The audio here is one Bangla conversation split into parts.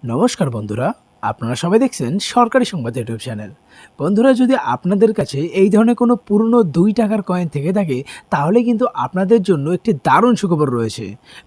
নমস্কার বন্ধুরা, আপনারা সবাই দেখছেন সরকারি সংবাদ ইউটিউব চ্যানেল। বন্ধুরা, যদি আপনাদের কাছে এই ধরনের কোনো পুরনো 2 টাকার কয়েন থেকে থাকে তাহলে কিন্তু আপনাদের জন্য একটি দারুণ সুখবর রয়েছে।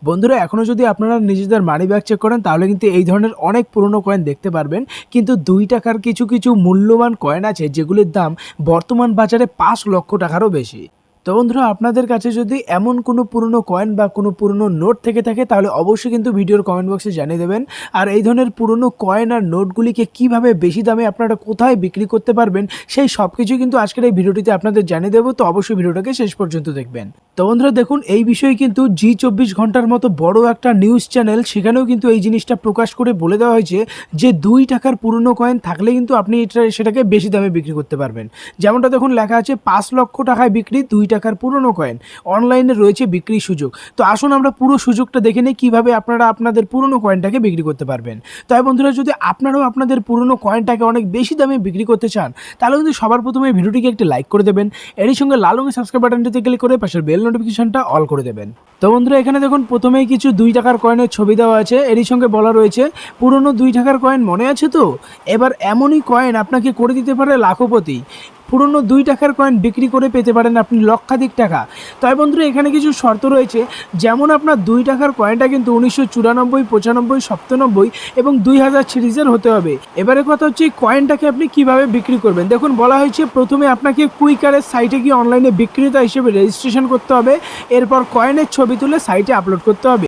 বন্ধুরা, এখনও যদি আপনারা নিজেদের মানি ব্যাগ চেক করেন তাহলে কিন্তু এই ধরনের অনেক পুরনো কয়েন দেখতে পারবেন, কিন্তু 2 টাকার কিছু মূল্যবান কয়েন আছে যেগুলির দাম বর্তমান বাজারে 5 লক্ষ টাকারও বেশি। তো বন্ধুরা, আপনাদের কাছে যদি এমন কোনো পুরনো কয়েন বা কোনো পুরনো নোট থেকে থাকে তাহলে অবশ্যই কিন্তু ভিডিওর কমেন্ট বক্সে জানিয়ে দেবেন। আর এই ধরনের পুরনো কয়েন আর নোটগুলিকে কিভাবে বেশি দামে আপনারা কোথায় বিক্রি করতে পারবেন সেই সব কিছু কিন্তু আজকের এই ভিডিওটিতে আপনাদের জানিয়ে দেবো, তো অবশ্যই ভিডিওটাকে শেষ পর্যন্ত দেখবেন। তো বন্ধুরা দেখুন, এই বিষয়ে কিন্তু জি24 ঘন্টার মতো বড় একটা নিউজ চ্যানেল, সেখানেও কিন্তু এই জিনিসটা প্রকাশ করে বলে দেওয়া হয়েছে যে 2 টাকার পুরনো কয়েন থাকলে কিন্তু আপনি সেটাকে বেশি দামে বিক্রি করতে পারবেন। যেমনটা দেখুন লেখা আছে 5 লক্ষ টাকায় বিক্রি 2 টাকার পুরনো কয়েন, অনলাইনে রয়েছে বিক্রির সুযোগ। তো আসুন আমরা পুরো সুযোগটা দেখে নিই কীভাবে আপনারা আপনাদের পুরনো কয়েনটাকে বিক্রি করতে পারবেন। তাই বন্ধুরা, যদি আপনারাও আপনাদের পুরনো কয়েনটাকে অনেক বেশি দামে বিক্রি করতে চান তাহলে কিন্তু সবার প্রথমে ভিডিওটিকে একটি লাইক করে দেবেন, এরই সঙ্গে লাল রঙের সাবস্ক্রাইব বাটনটিতে ক্লিক করে পাশের বেল নোটিফিকেশনটা অল করে দেবেন। তো বন্ধুরা, এখানে দেখুন প্রথমেই কিছু 2 টাকার কয়েনের ছবি দেওয়া আছে, এরই সঙ্গে বলা রয়েছে পুরনো 2 টাকার কয়েন মনে আছে তো, এবার এমনই কয়েন আপনাকে করে দিতে পারে লাখপতি। পুরনো 2 টাকার কয়েন বিক্রি করে পেতে পারেন আপনি লক্ষাধিক টাকা। তাই বন্ধুরা, এখানে কিছু শর্ত রয়েছে, যেমন আপনার 2 টাকার কয়েনটা কিন্তু 1994, 95, 97 এবং 2000 সিরিজের হতে হবে। এবারে কথা হচ্ছে এই কয়েনটাকে আপনি কিভাবে বিক্রি করবেন। দেখুন বলা হয়েছে প্রথমে আপনাকে কুইকারের সাইটে গিয়ে অনলাইনে বিক্রেতা হিসেবে রেজিস্ট্রেশন করতে হবে, এরপর কয়েনের ছবি তুলে সাইটে আপলোড করতে হবে।